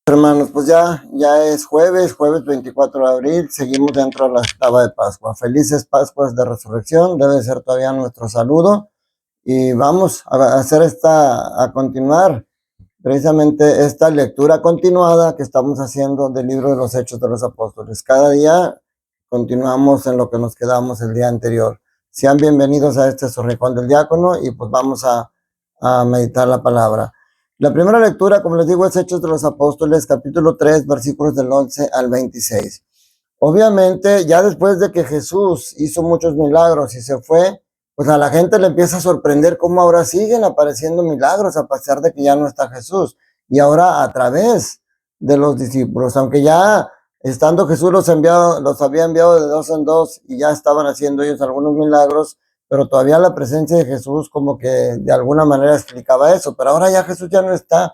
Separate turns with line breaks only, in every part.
Hermanos, pues ya es jueves 24 de abril, seguimos dentro de la octava de Pascua. Felices Pascuas de Resurrección, debe ser todavía nuestro saludo. Y vamos a continuar precisamente esta lectura continuada que estamos haciendo del libro de los Hechos de los Apóstoles. Cada día continuamos en lo que nos quedamos el día anterior. Sean bienvenidos a este su rincón del diácono y pues vamos a meditar la palabra. La primera lectura, como les digo, es Hechos de los Apóstoles, capítulo 3, versículos del 11 al 26. Obviamente, ya después de que Jesús hizo muchos milagros y se fue, pues a la gente le empieza a sorprender cómo ahora siguen apareciendo milagros a pesar de que ya no está Jesús. Y ahora a través de los discípulos, aunque ya estando Jesús los había enviado de dos en dos y ya estaban haciendo ellos algunos milagros, pero todavía la presencia de Jesús como que de alguna manera explicaba eso, pero ahora ya Jesús ya no está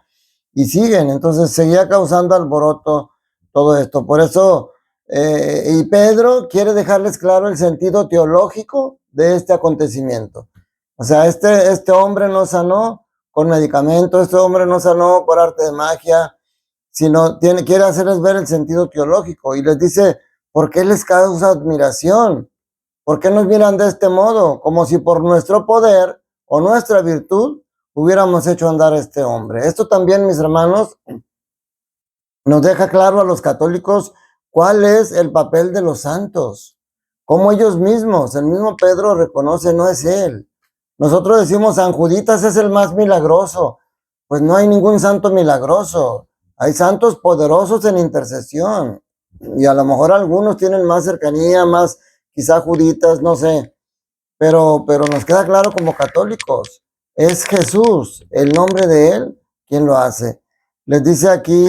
y siguen, entonces seguía causando alboroto todo esto. Por eso, y Pedro quiere dejarles claro el sentido teológico de este acontecimiento. O sea, este hombre no sanó con medicamentos, este hombre no sanó por arte de magia, sino quiere hacerles ver el sentido teológico y les dice, ¿por qué les causa admiración? ¿Por qué nos miran de este modo? Como si por nuestro poder o nuestra virtud hubiéramos hecho andar a este hombre. Esto también, mis hermanos, nos deja claro a los católicos cuál es el papel de los santos. Como ellos mismos, el mismo Pedro reconoce, no es él. Nosotros decimos, San Juditas es el más milagroso. Pues no hay ningún santo milagroso. Hay santos poderosos en intercesión. Y a lo mejor algunos tienen más cercanía, más quizá Juditas, no sé, pero nos queda claro como católicos, es Jesús, el nombre de él, quien lo hace. Les dice aquí,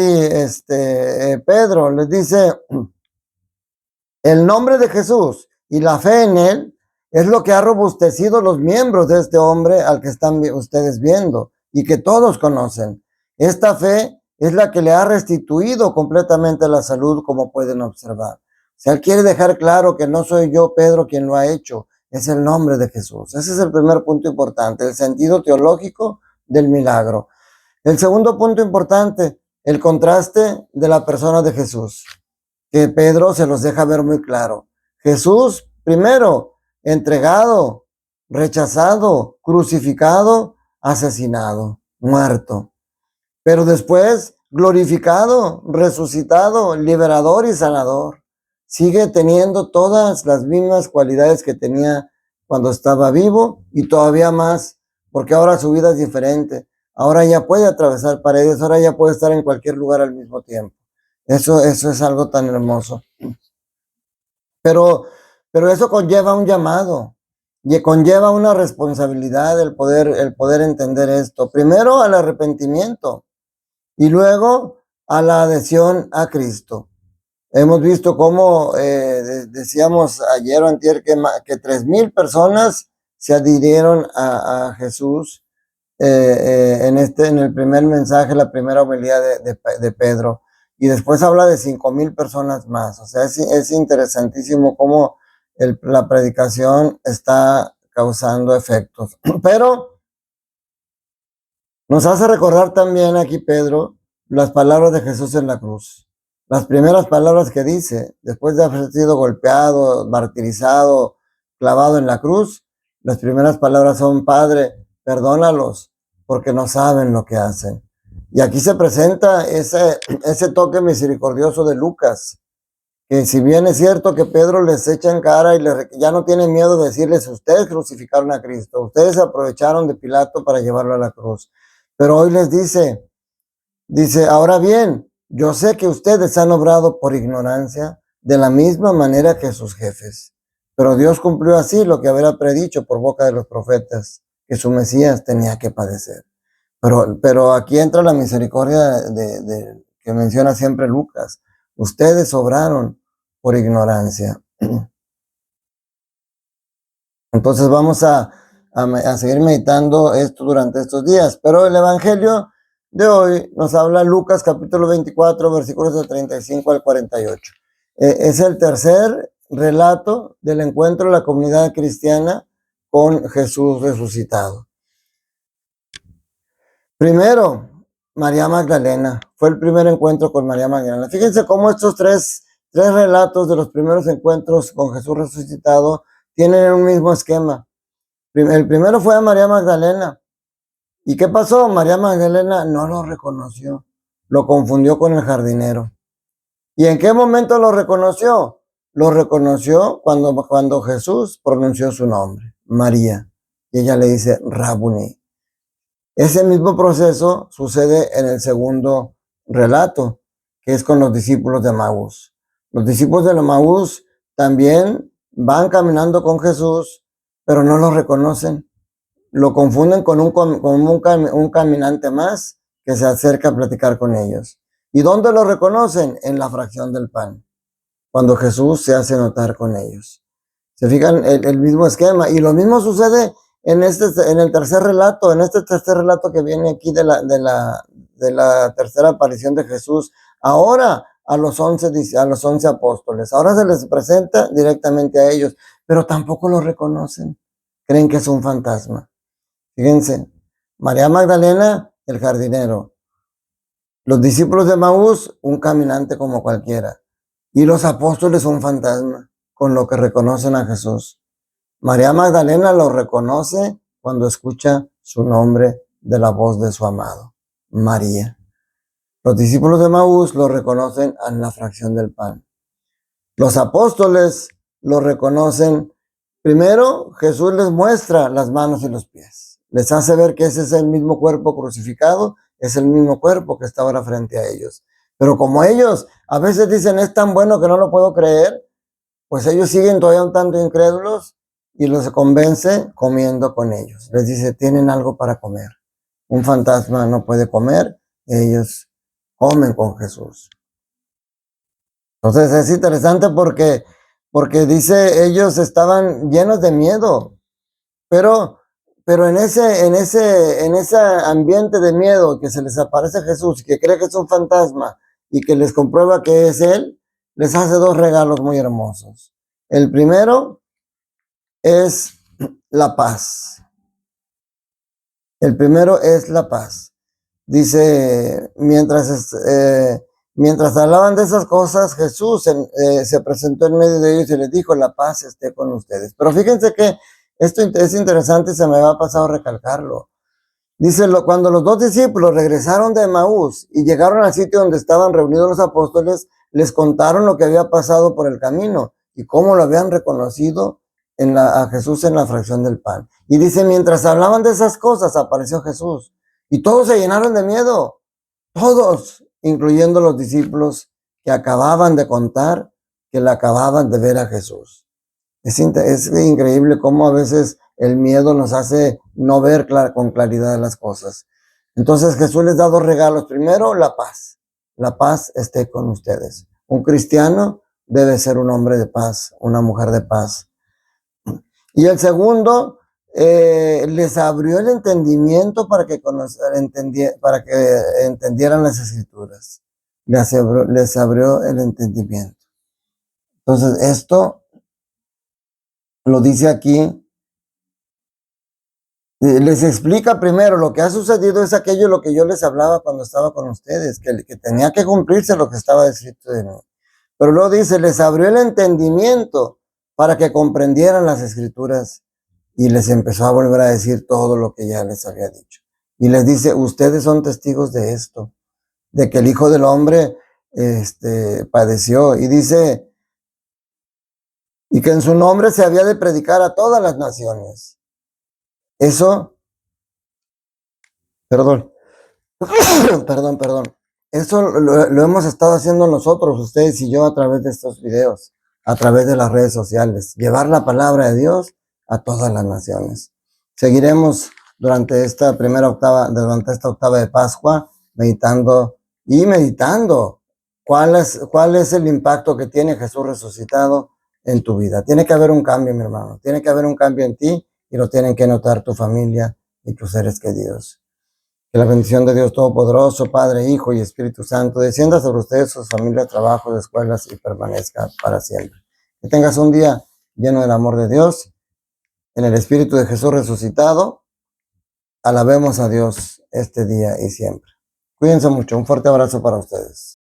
Pedro, les dice, el nombre de Jesús y la fe en él es lo que ha robustecido los miembros de este hombre al que están ustedes viendo y que todos conocen. Esta fe es la que le ha restituido completamente la salud, como pueden observar. O sea, él quiere dejar claro que no soy yo, Pedro, quien lo ha hecho, es el nombre de Jesús. Ese es el primer punto importante, el sentido teológico del milagro. El segundo punto importante, el contraste de la persona de Jesús, que Pedro se los deja ver muy claro. Jesús, primero, entregado, rechazado, crucificado, asesinado, muerto. Pero después, glorificado, resucitado, liberador y sanador. Sigue teniendo todas las mismas cualidades que tenía cuando estaba vivo y todavía más, porque ahora su vida es diferente. Ahora ya puede atravesar paredes, ahora ya puede estar en cualquier lugar al mismo tiempo. Eso es algo tan hermoso. Pero eso conlleva un llamado y conlleva una responsabilidad el poder entender esto. Primero al arrepentimiento y luego a la adhesión a Cristo. Hemos visto cómo, decíamos ayer o antier, que 3,000 personas se adhirieron a Jesús en el primer mensaje, la primera homilía de Pedro. Y después habla de 5,000 personas más. O sea, es interesantísimo cómo la predicación está causando efectos. Pero nos hace recordar también aquí Pedro las palabras de Jesús en la cruz. Las primeras palabras que dice, después de haber sido golpeado, martirizado, clavado en la cruz, las primeras palabras son, Padre, perdónalos, porque no saben lo que hacen. Y aquí se presenta ese toque misericordioso de Lucas, que si bien es cierto que Pedro les echa en cara y ya no tiene miedo de decirles, ustedes crucificaron a Cristo, ustedes aprovecharon de Pilato para llevarlo a la cruz. Pero hoy les dice, ahora bien, yo sé que ustedes han obrado por ignorancia de la misma manera que sus jefes, pero Dios cumplió así lo que había predicho por boca de los profetas, que su Mesías tenía que padecer. Pero aquí entra la misericordia que menciona siempre Lucas. Ustedes obraron por ignorancia. Entonces vamos a seguir meditando esto durante estos días. Pero el Evangelio de hoy nos habla Lucas capítulo 24, versículos del 35 al 48. Es el tercer relato del encuentro de la comunidad cristiana con Jesús resucitado. Primero, María Magdalena fue el primer encuentro con María Magdalena. Fíjense cómo estos tres relatos de los primeros encuentros con Jesús resucitado tienen un mismo esquema. El primero fue a María Magdalena. ¿Y qué pasó? María Magdalena no lo reconoció, lo confundió con el jardinero. ¿Y en qué momento lo reconoció? Lo reconoció cuando Jesús pronunció su nombre, María. Y ella le dice, Rabuni. Ese mismo proceso sucede en el segundo relato, que es con los discípulos de Emaús. Los discípulos de Emaús también van caminando con Jesús, pero no lo reconocen. Lo confunden con un caminante más que se acerca a platicar con ellos. ¿Y dónde lo reconocen? En la fracción del pan, cuando Jesús se hace notar con ellos. ¿Se fijan? El mismo esquema. Y lo mismo sucede en el tercer relato, que viene aquí de la tercera aparición de Jesús. Ahora a los 11 apóstoles. Ahora se les presenta directamente a ellos, pero tampoco lo reconocen. Creen que es un fantasma. Fíjense, María Magdalena, el jardinero. Los discípulos de Emaús, un caminante como cualquiera. Y los apóstoles, un fantasma, con lo que reconocen a Jesús. María Magdalena lo reconoce cuando escucha su nombre de la voz de su amado, María. Los discípulos de Emaús lo reconocen en la fracción del pan. Los apóstoles lo reconocen. Primero, Jesús les muestra las manos y los pies. Les hace ver que ese es el mismo cuerpo crucificado, es el mismo cuerpo que está ahora frente a ellos. Pero como ellos a veces dicen, es tan bueno que no lo puedo creer, pues ellos siguen todavía un tanto incrédulos y los convence comiendo con ellos. Les dice, tienen algo para comer. Un fantasma no puede comer, ellos comen con Jesús. Entonces es interesante porque dice, ellos estaban llenos de miedo, pero en ese ambiente de miedo que se les aparece Jesús y que cree que es un fantasma y que les comprueba que es él, les hace dos regalos muy hermosos. El primero es la paz. El primero es la paz. Dice, mientras hablaban de esas cosas, Jesús se presentó en medio de ellos y les dijo, la paz esté con ustedes. Pero fíjense que esto es interesante y se me va a pasar a recalcarlo. Dice, cuando los dos discípulos regresaron de Emaús y llegaron al sitio donde estaban reunidos los apóstoles, les contaron lo que había pasado por el camino y cómo lo habían reconocido a Jesús en la fracción del pan. Y dice, mientras hablaban de esas cosas, apareció Jesús. Y todos se llenaron de miedo. Todos, incluyendo los discípulos que acababan de contar que le acababan de ver a Jesús. Es increíble cómo a veces el miedo nos hace no ver con claridad las cosas. Entonces Jesús les da dos regalos. Primero, la paz. La paz esté con ustedes. Un cristiano debe ser un hombre de paz, una mujer de paz. Y el segundo, les abrió el entendimiento para que entendieran las escrituras. Les abrió el entendimiento. Entonces, esto lo dice aquí. Les explica primero lo que ha sucedido es aquello lo que yo les hablaba cuando estaba con ustedes, que tenía que cumplirse lo que estaba escrito de mí. Pero luego dice, les abrió el entendimiento para que comprendieran las escrituras y les empezó a volver a decir todo lo que ya les había dicho. Y les dice, ustedes son testigos de esto, de que el Hijo del Hombre padeció. Y dice, y que en su nombre se había de predicar a todas las naciones. Eso, perdón. Eso lo hemos estado haciendo nosotros, ustedes y yo, a través de estos videos, a través de las redes sociales. Llevar la palabra de Dios a todas las naciones. Seguiremos durante esta octava de Pascua, meditando cuál es el impacto que tiene Jesús resucitado en tu vida. Tiene que haber un cambio, mi hermano. Tiene que haber un cambio en ti y lo tienen que notar tu familia y tus seres queridos. Que la bendición de Dios Todopoderoso, Padre, Hijo y Espíritu Santo, descienda sobre ustedes, sus familias, trabajos, escuelas y permanezca para siempre. Que tengas un día lleno del amor de Dios, en el Espíritu de Jesús resucitado. Alabemos a Dios este día y siempre. Cuídense mucho. Un fuerte abrazo para ustedes.